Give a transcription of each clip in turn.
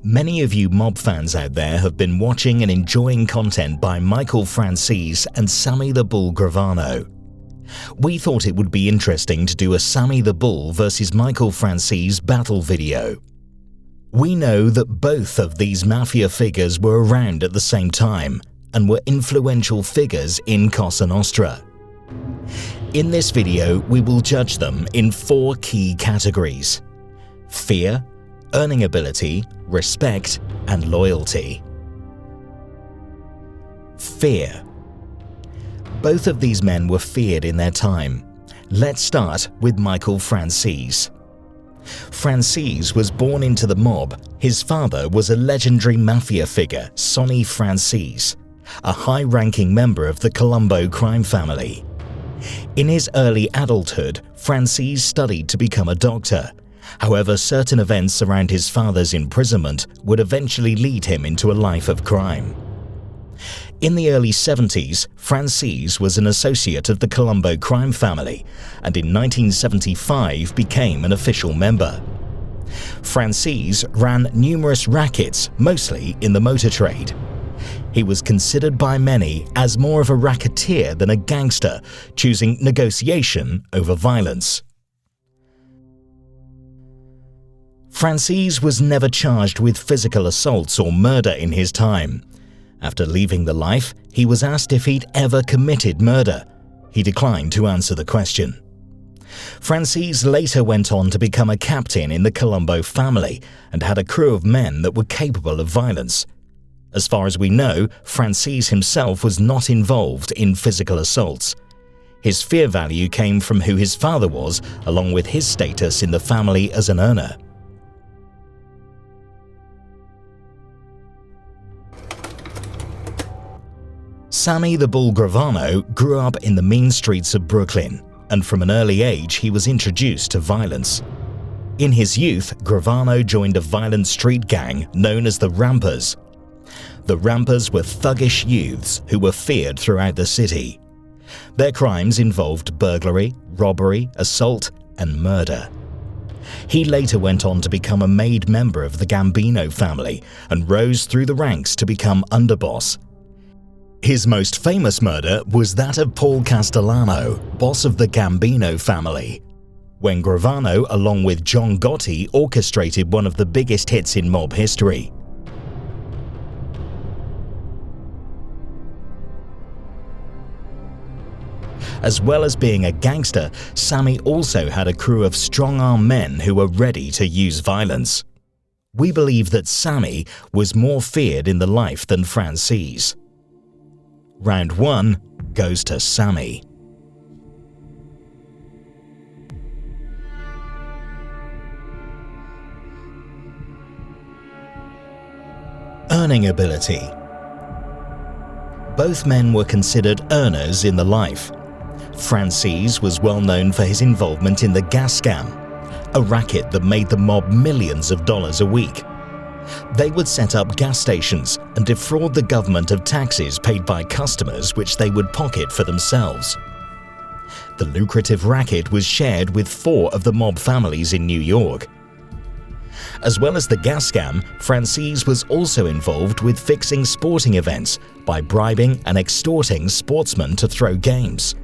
Many of you mob fans out there have been watching and enjoying content by Michael Franzese and Sammy the Bull Gravano. We thought it would be interesting to do a Sammy the Bull versus Michael Franzese battle video. We know that both of these mafia figures were around at the same time and were influential figures in Cosa Nostra. In this video, we will judge them in 4 key categories: fear, earning ability, respect, and loyalty. Fear. Both of these men were feared in their time. Let's start with Michael Franzese. Franzese was born into the mob. His father was a legendary mafia figure, Sonny Franzese, a high-ranking member of the Colombo crime family. In his early adulthood, Franzese studied to become a doctor. However, certain events around his father's imprisonment would eventually lead him into a life of crime. In the early 70s, Franzese was an associate of the Colombo crime family and in 1975 became an official member. Franzese ran numerous rackets, mostly in the motor trade. He was considered by many as more of a racketeer than a gangster, choosing negotiation over violence. Franzese was never charged with physical assaults or murder in his time. After leaving the life, he was asked if he'd ever committed murder. He declined to answer the question. Franzese later went on to become a captain in the Colombo family and had a crew of men that were capable of violence. As far as we know, Franzese himself was not involved in physical assaults. His fear value came from who his father was, along with his status in the family as an earner. Sammy the Bull Gravano grew up in the mean streets of Brooklyn, and from an early age he was introduced to violence. In his youth, Gravano joined a violent street gang known as the Rampers. The Rampers were thuggish youths who were feared throughout the city. Their crimes involved burglary, robbery, assault, and murder. He later went on to become a made member of the Gambino family and rose through the ranks to become underboss. His most famous murder was that of Paul Castellano, boss of the Gambino family, when Gravano, along with John Gotti, orchestrated one of the biggest hits in mob history. As well as being a gangster, Sammy also had a crew of strong-arm men who were ready to use violence. We believe that Sammy was more feared in the life than Franzese. Round 1 goes to Sammy. Earning ability. Both men were considered earners in the life. Franzese was well known for his involvement in the gas scam, a racket that made the mob millions of dollars a week. They would set up gas stations and defraud the government of taxes paid by customers which they would pocket for themselves. The lucrative racket was shared with 4 of the mob families in New York. As well as the gas scam, Franzese was also involved with fixing sporting events by bribing and extorting sportsmen to throw games.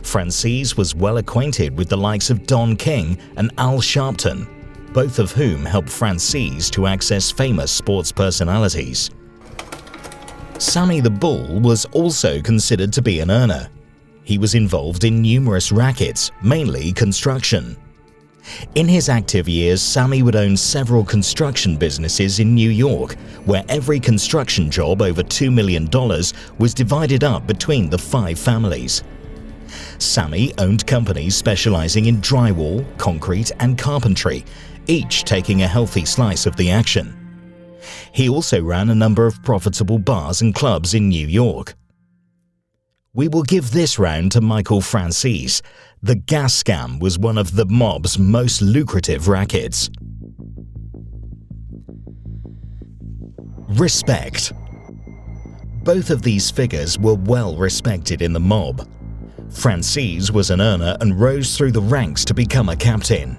Franzese was well acquainted with the likes of Don King and Al Sharpton, both of whom helped Franzese to access famous sports personalities. Sammy the Bull was also considered to be an earner. He was involved in numerous rackets, mainly construction. In his active years, Sammy would own several construction businesses in New York, where every construction job over $2 million was divided up between the 5 families. Sammy owned companies specializing in drywall, concrete, and carpentry, each taking a healthy slice of the action. He also ran a number of profitable bars and clubs in New York. We will give this round to Michael Franzese. The gas scam was one of the mob's most lucrative rackets. Respect. Both of these figures were well respected in the mob. Franzese was an earner and rose through the ranks to become a captain.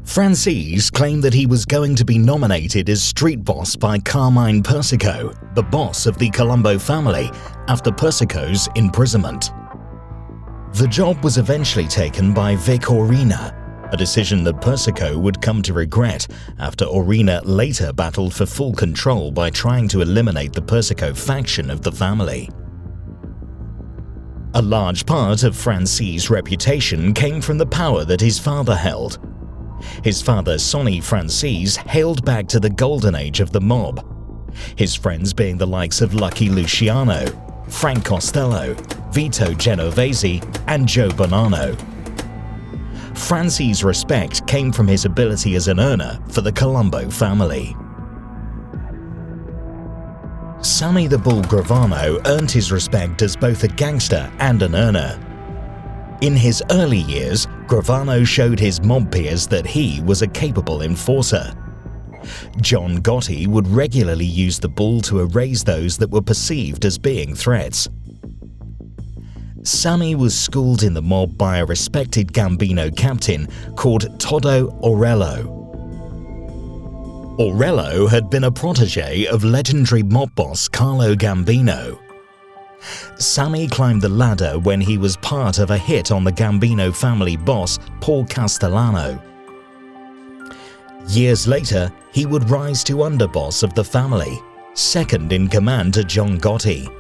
Franzese claimed that he was going to be nominated as street boss by Carmine Persico, the boss of the Colombo family, after Persico's imprisonment. The job was eventually taken by Vic Orena, a decision that Persico would come to regret after Orena later battled for full control by trying to eliminate the Persico faction of the family. A large part of Franzese's reputation came from the power that his father held. His father, Sonny Franzese, hailed back to the golden age of the mob, his friends being the likes of Lucky Luciano, Frank Costello, Vito Genovese, and Joe Bonanno. Franzese's respect came from his ability as an earner for the Colombo family. Sammy the Bull Gravano earned his respect as both a gangster and an earner. In his early years, Gravano showed his mob peers that he was a capable enforcer. John Gotti would regularly use the Bull to erase those that were perceived as being threats. Sammy was schooled in the mob by a respected Gambino captain called Todo Orello. Orello had been a protege of legendary mob boss Carlo Gambino. Sammy climbed the ladder when he was part of a hit on the Gambino family boss Paul Castellano. Years later, he would rise to underboss of the family, second in command to John Gotti.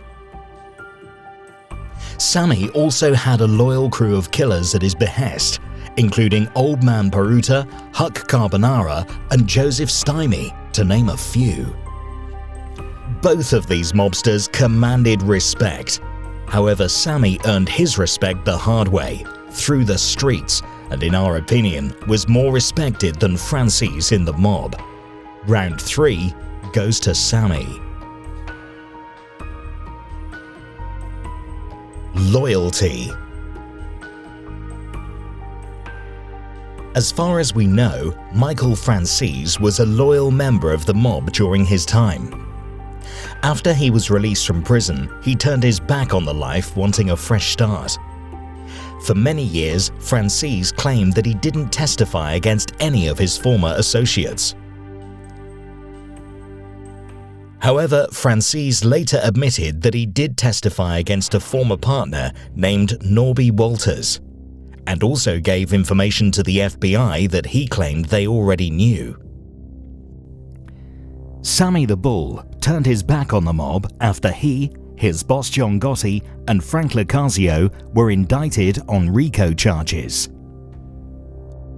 Sammy also had a loyal crew of killers at his behest, including Old Man Peruta, Huck Carbonara, and Joseph Stymie, to name a few. Both of these mobsters commanded respect. However, Sammy earned his respect the hard way, through the streets, and in our opinion, was more respected than Franzese in the mob. Round 3 goes to Sammy. Loyalty. As far as we know, Michael Franzese was a loyal member of the mob during his time. After he was released from prison, he turned his back on the life, wanting a fresh start. For many years, Franzese claimed that he didn't testify against any of his former associates. However, Franzese later admitted that he did testify against a former partner named Norby Walters, and also gave information to the FBI that he claimed they already knew. Sammy the Bull turned his back on the mob after he, his boss John Gotti, and Frank Lucasio were indicted on RICO charges.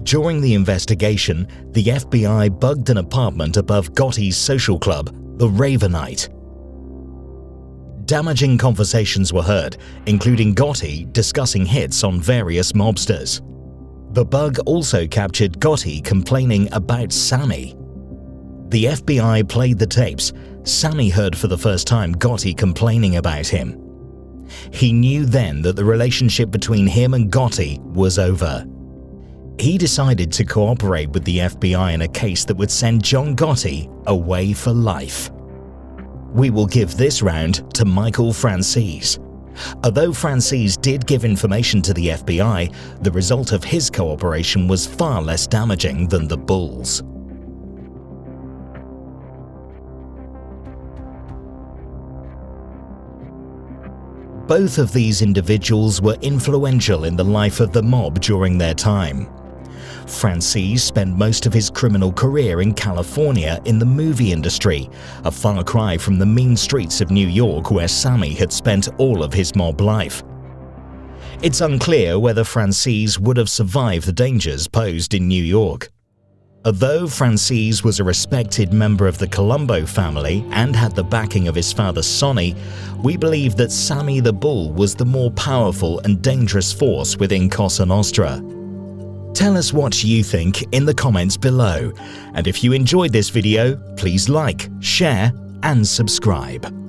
During the investigation, the FBI bugged an apartment above Gotti's social club, the Ravenite. Damaging conversations were heard, including Gotti discussing hits on various mobsters. The bug also captured Gotti complaining about Sammy. The FBI played the tapes. Sammy heard for the first time Gotti complaining about him. He knew then that the relationship between him and Gotti was over. He decided to cooperate with the FBI in a case that would send John Gotti away for life. We will give this round to Michael Franzese. Although Franzese did give information to the FBI, the result of his cooperation was far less damaging than the Bull's. Both of these individuals were influential in the life of the mob during their time. Franzese spent most of his criminal career in California in the movie industry, a far cry from the mean streets of New York where Sammy had spent all of his mob life. It's unclear whether Franzese would have survived the dangers posed in New York. Although Franzese was a respected member of the Colombo family and had the backing of his father Sonny, we believe that Sammy the Bull was the more powerful and dangerous force within Cosa Nostra. Tell us what you think in the comments below, and if you enjoyed this video, please like, share, and subscribe.